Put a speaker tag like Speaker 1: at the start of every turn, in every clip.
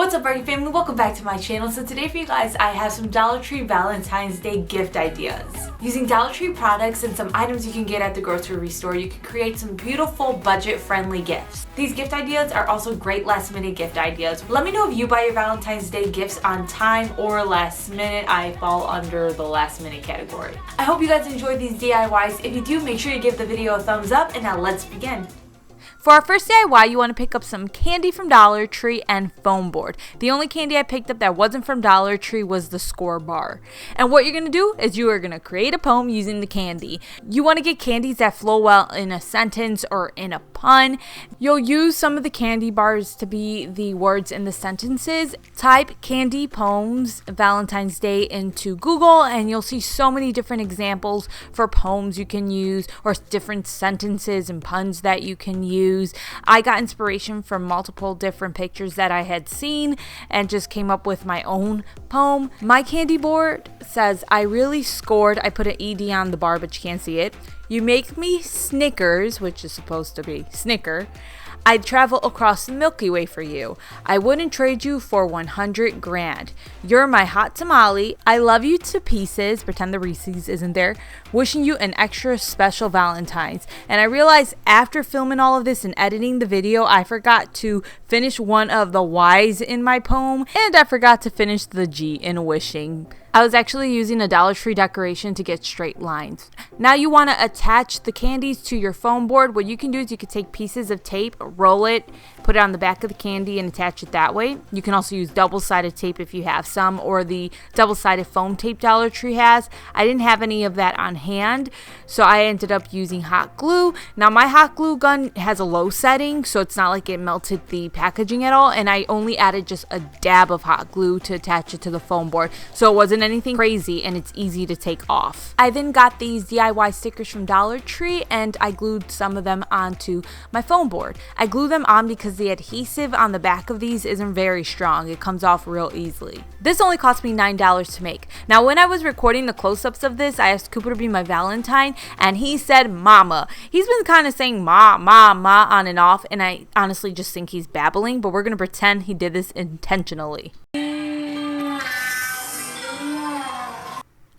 Speaker 1: What's up, Party Family? Welcome back to my channel. So today for you guys, I have some Dollar Tree Valentine's Day gift ideas. Using Dollar Tree products and some items you can get at the grocery store, you can create some beautiful budget-friendly gifts. These gift ideas are also great last-minute gift ideas. Let me know if you buy your Valentine's Day gifts on time or last minute. I fall under the last-minute category. I hope you guys enjoyed these DIYs. If you do, make sure you give the video a thumbs up, and now let's begin.
Speaker 2: For our first DIY, you want to pick up some candy from Dollar Tree and foam board. The only candy I picked up that wasn't from Dollar Tree was the score bar. And what you're going to do is you are going to create a poem using the candy. You want to get candies that flow well in a sentence or in a pun. You'll use some of the candy bars to be the words in the sentences. Type candy poems Valentine's Day into Google and you'll see so many different examples for poems you can use or different sentences and puns that you can use. I got inspiration from multiple different pictures that I had seen and just came up with my own poem. My candy board says, I really scored. I put an ED on the bar, but you can't see it. You make me Snickers, which is supposed to be Snicker. I'd travel across the Milky Way for you. I wouldn't trade you for 100 grand. You're my hot tamale. I love you to pieces. Pretend the Reese's isn't there. Wishing you an extra special Valentine's. And I realized after filming all of this and editing the video, I forgot to finish one of the Y's in my poem. And I forgot to finish the G in wishing. I was actually using a Dollar Tree decoration to get straight lines. Now you want to attach the candies to your foam board. What you can do is you can take pieces of tape, roll it, put it on the back of the candy and attach it that way. You can also use double-sided tape if you have some, or the double-sided foam tape Dollar Tree has. I didn't have any of that on hand, so I ended up using hot glue. Now my hot glue gun has a low setting, so it's not like it melted the packaging at all, and I only added just a dab of hot glue to attach it to the foam board, so it wasn't anything crazy and it's easy to take off. I then got these DIY stickers from Dollar Tree and I glued some of them onto my foam board. I glue them on because the adhesive on the back of these isn't very strong. It comes off real easily. This only cost me $9 to make. Now when I was recording the close-ups of this, I asked Cooper to be my Valentine and he said mama. He's been kind of saying ma, ma, ma on and off, and I honestly just think he's babbling, but we're going to pretend he did this intentionally.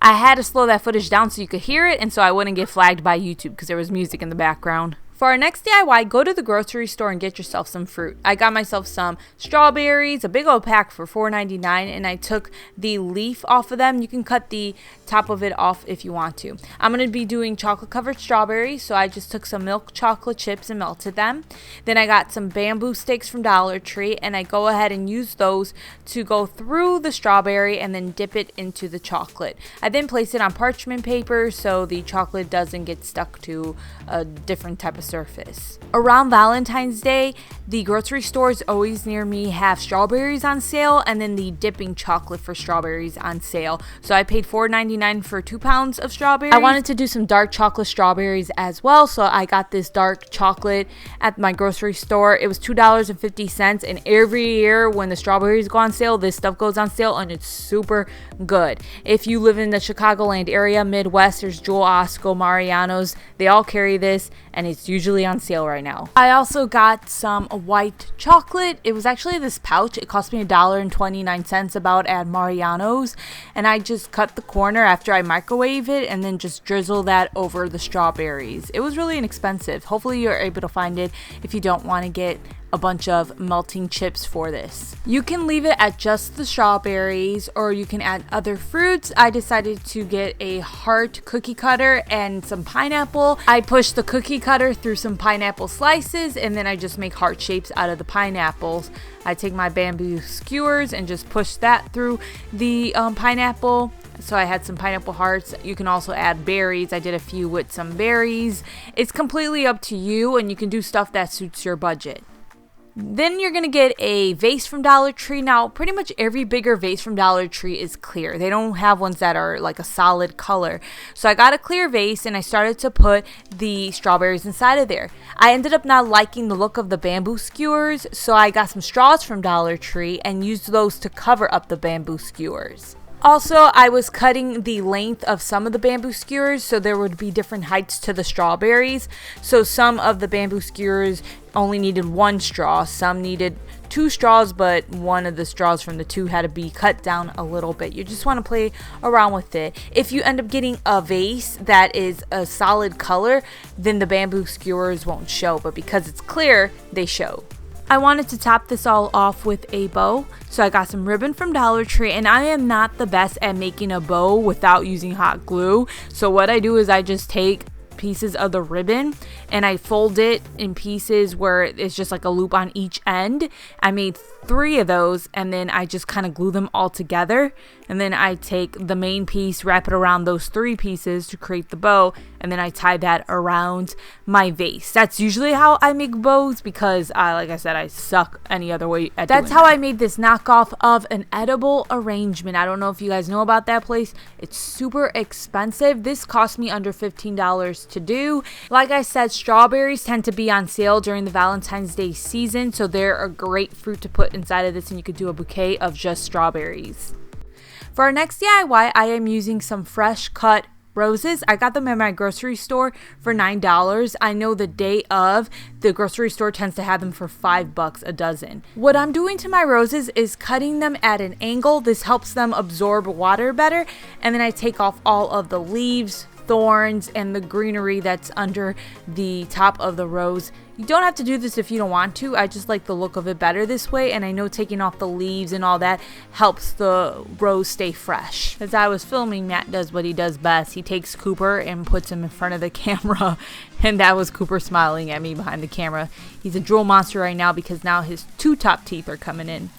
Speaker 2: I had to slow that footage down so you could hear it and so I wouldn't get flagged by YouTube because there was music in the background. For our next DIY, go to the grocery store and get yourself some fruit. I got myself some strawberries, a big old pack for $4.99, and I took the leaf off of them. You can cut the top of it off if you want to. I'm going to be doing chocolate covered strawberries, so I just took some milk chocolate chips and melted them. Then I got some bamboo sticks from Dollar Tree, and I go ahead and use those to go through the strawberry and then dip it into the chocolate. I then place it on parchment paper so the chocolate doesn't get stuck to a different type of surface. Around Valentine's Day, the grocery stores always near me have strawberries on sale and then the dipping chocolate for strawberries on sale. So I paid $4.99 for 2 pounds of strawberries. I wanted to do some dark chocolate strawberries as well, so I got this dark chocolate at my grocery store. It was $2.50, and every year when the strawberries go on sale, this stuff goes on sale and it's super good. If you live in the Chicagoland area, Midwest, there's Jewel Osco, Mariano's. They all carry this and it's usually on sale right now. I also got some white chocolate. It was actually this pouch. It cost me $1.29 about at Mariano's, and I just cut the corner after I microwave it and then just drizzle that over the strawberries. It was really inexpensive. Hopefully you're able to find it if you don't want to get a bunch of melting chips for this. You can leave it at just the strawberries or you can add other fruits. I decided to get a heart cookie cutter and some pineapple. I pushed the cookie cutter through some pineapple slices and then I just make heart shapes out of the pineapples. I take my bamboo skewers and just push that through the pineapple. So I had some pineapple hearts. You can also add berries. I did a few with some berries. It's completely up to you and you can do stuff that suits your budget. Then you're going to get a vase from Dollar Tree. Now, pretty much every bigger vase from Dollar Tree is clear. They don't have ones that are like a solid color. So I got a clear vase and I started to put the strawberries inside of there. I ended up not liking the look of the bamboo skewers, so I got some straws from Dollar Tree and used those to cover up the bamboo skewers. Also, I was cutting the length of some of the bamboo skewers so there would be different heights to the strawberries. So some of the bamboo skewers only needed one straw, some needed 2 straws, but one of the straws from the 2 had to be cut down a little bit. You just want to play around with it. If you end up getting a vase that is a solid color, then the bamboo skewers won't show, but because it's clear, they show. I wanted to top this all off with a bow, so I got some ribbon from Dollar Tree, and I am not the best at making a bow without using hot glue. So what I do is I just take pieces of the ribbon and I fold it in pieces where it's just like a loop on each end. I made 3 of those, and then I just kind of glue them all together, and then I take the main piece, wrap it around those 3 pieces to create the bow, and then I tie that around my vase. That's usually how I make bows because like I said, I suck any other way at doing how I made this knockoff of an edible arrangement. I don't know if you guys know about that place. It's super expensive. This cost me under $15 to do. Like I said, strawberries tend to be on sale during the Valentine's Day season, so they're a great fruit to put inside of this, and you could do a bouquet of just strawberries. For our next DIY, I am using some fresh cut roses. I got them at my grocery store for $9. I know the day of, the grocery store tends to have them for $5 a dozen. What I'm doing to my roses is cutting them at an angle. This helps them absorb water better, and then I take off all of the leaves, thorns, and the greenery that's under the top of the rose. You don't have to do this if you don't want to. I just like the look of it better this way, and I know taking off the leaves and all that helps the rose stay fresh. As I was filming, Matt does what he does best. He takes Cooper and puts him in front of the camera, and that was Cooper smiling at me behind the camera. He's a drool monster right now because now his 2 top teeth are coming in.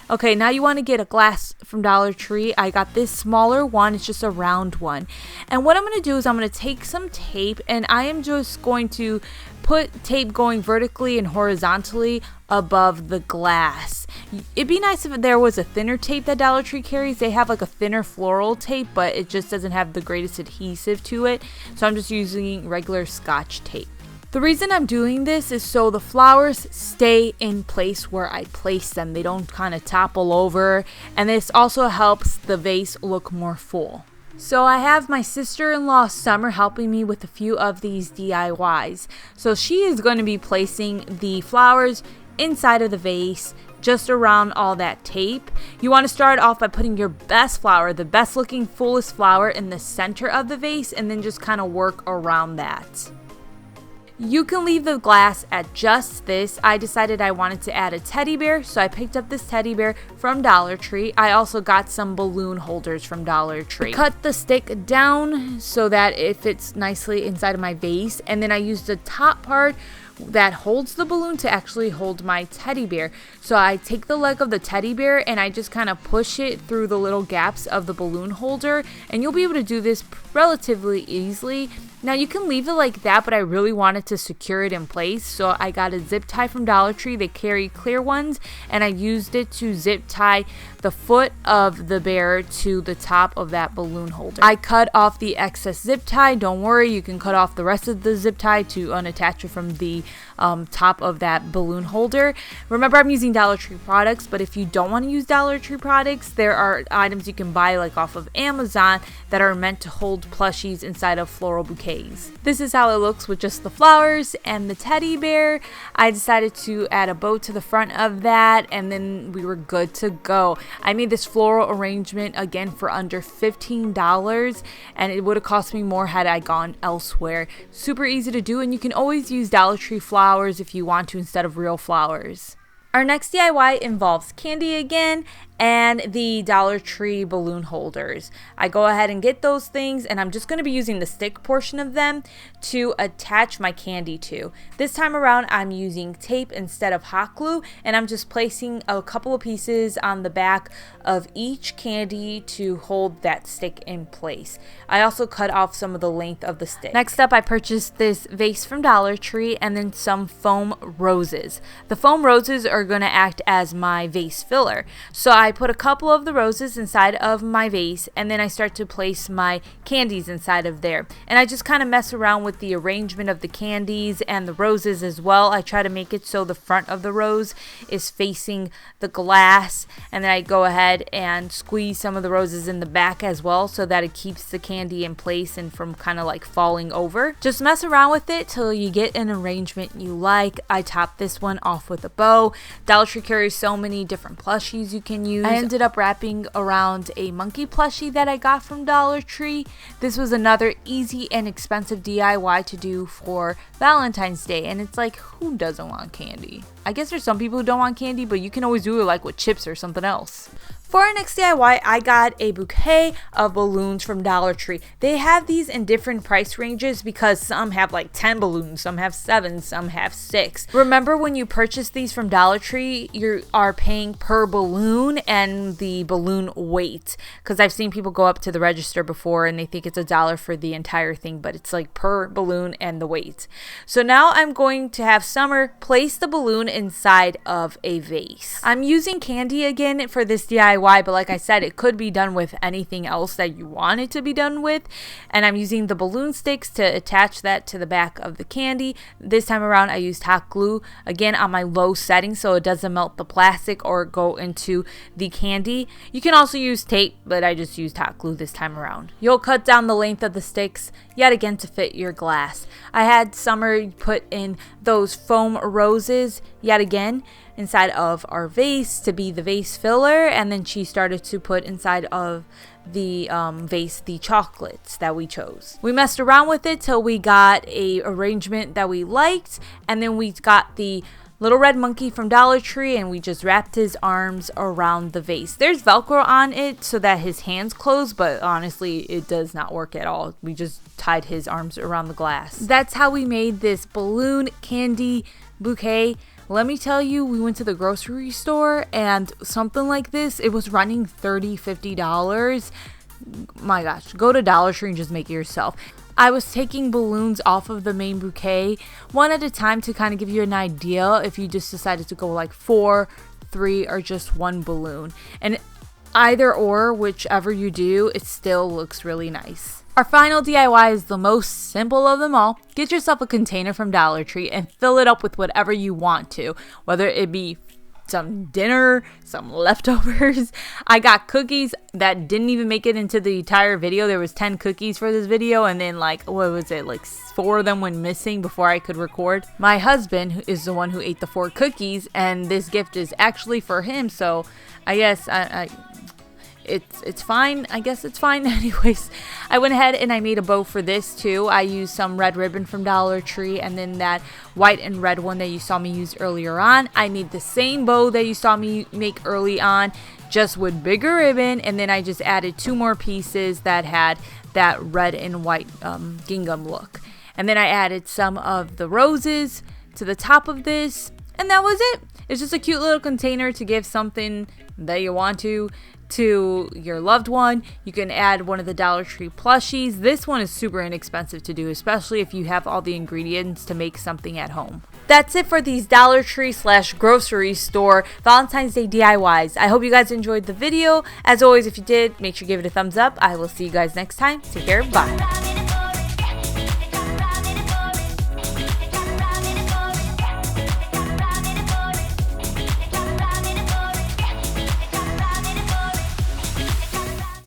Speaker 2: Okay, now you want to get a glass from Dollar Tree. I got this smaller one. It's just a round one. And what I'm going to do is I'm going to take some tape, and I am just going to put tape going vertically and horizontally above the glass. It'd be nice if there was a thinner tape that Dollar Tree carries. They have like a thinner floral tape, but it just doesn't have the greatest adhesive to it. So I'm just using regular Scotch tape. The reason I'm doing this is so the flowers stay in place where I place them. They don't kind of topple over, and this also helps the vase look more full. So I have my sister-in-law Summer helping me with a few of these DIYs. So she is going to be placing the flowers inside of the vase, just around all that tape. You want to start off by putting your best flower, the best looking, fullest flower in the center of the vase, and then just kind of work around that. You can leave the glass at just this. I decided I wanted to add a teddy bear, so I picked up this teddy bear from Dollar Tree. I also got some balloon holders from Dollar Tree. Cut the stick down so that it fits nicely inside of my vase, and then I used the top part that holds the balloon to actually hold my teddy bear. So I take the leg of the teddy bear and I just kind of push it through the little gaps of the balloon holder, and you'll be able to do this relatively easily. Now you can leave it like that, but I really wanted to secure it in place, so I got a zip tie from Dollar Tree. They carry clear ones, and I used it to zip tie the foot of the bear to the top of that balloon holder. I cut off the excess zip tie. Don't worry, you can cut off the rest of the zip tie to unattach it from the top of that balloon holder. Remember, I'm using Dollar Tree products, but if you don't want to use Dollar Tree products, there are items you can buy like off of Amazon that are meant to hold plushies inside of floral bouquets. This is how it looks with just the flowers and the teddy bear. I decided to add a bow to the front of that, and then we were good to go. I made this floral arrangement again for under $15, and it would have cost me more had I gone elsewhere. Super easy to do, and you can always use Dollar Tree flowers if you want to instead of real flowers. Our next DIY involves candy again and the Dollar Tree balloon holders. I go ahead and get those things, and I'm just going to be using the stick portion of them to attach my candy to. This time around I'm using tape instead of hot glue, and I'm just placing a couple of pieces on the back of each candy to hold that stick in place. I also cut off some of the length of the stick. Next up, I purchased this vase from Dollar Tree and then some foam roses. The foam roses are going to act as my vase filler. So I I put a couple of the roses inside of my vase, and then I start to place my candies inside of there. And I just kind of mess around with the arrangement of the candies and the roses as well. I try to make it so the front of the rose is facing the glass, and then I go ahead and squeeze some of the roses in the back as well so that it keeps the candy in place and from kind of like falling over. Just mess around with it till you get an arrangement you like. I top this one off with a bow. Dollar Tree carries so many different plushies you can use. I ended up wrapping around a monkey plushie that I got from Dollar Tree. This was another easy and expensive DIY to do for Valentine's Day, and it's like, who doesn't want candy? I guess there's some people who don't want candy, but you can always do it like with chips or something else. For our next DIY, I got a bouquet of balloons from Dollar Tree. They have these in different price ranges because some have like 10 balloons, some have 7, some have 6. Remember, when you purchase these from Dollar Tree, you are paying per balloon and the balloon weight. Because I've seen people go up to the register before and they think it's $1 for the entire thing, but it's like per balloon and the weight. So now I'm going to have Summer place the balloon inside of a vase. I'm using candy again for this DIY. But like I said, it could be done with anything else that you want it to be done with. And I'm using the balloon sticks to attach that to the back of the candy. This time around, I used hot glue, again on my low setting so it doesn't melt the plastic or go into the candy. You can also use tape, but I just used hot glue this time around. You'll cut down the length of the sticks yet again to fit your glass. I had Summer put in those foam roses yet again inside of our vase to be the vase filler, and then she started to put inside of the vase the chocolates that we chose. We messed around with it till we got a arrangement that we liked, and then we got the little red monkey from Dollar Tree and we just wrapped his arms around the vase. There's Velcro on it so that his hands close, but honestly it does not work at all. We just tied his arms around the glass. That's how we made this balloon candy bouquet. Let me tell you, we went to the grocery store and something like this, it was running $30, $50. My gosh, go to Dollar Tree and just make it yourself. I was taking balloons off of the main bouquet one at a time to kind of give you an idea if you just decided to go like 4, 3, or just one balloon. And either or, whichever you do, it still looks really nice. Our final DIY is the most simple of them all. Get yourself a container from Dollar Tree and fill it up with whatever you want to, whether it be some dinner, some leftovers. I got cookies that didn't even make it into the entire video. There was 10 cookies for this video, and then like, what was it, like 4 of them went missing before I could record. My husband is the one who ate the 4 cookies, and this gift is actually for him, so I guess it's fine. I guess it's fine. Anyways, I went ahead and I made a bow for this too. I used some red ribbon from Dollar Tree and then that white and red one that you saw me use earlier on. I made the same bow that you saw me make early on, just with bigger ribbon, and then I just added 2 more pieces that had that red and white gingham look. And then I added some of the roses to the top of this, and that was it. It's just a cute little container to give something that you want to your loved one. You can add one of the Dollar Tree plushies. This one is super inexpensive to do, especially if you have all the ingredients to make something at home. That's it for these Dollar Tree / grocery store Valentine's Day DIYs. I hope you guys enjoyed the video. As always, if you did, make sure you give it a thumbs up. I will see you guys next time. Take care. Bye.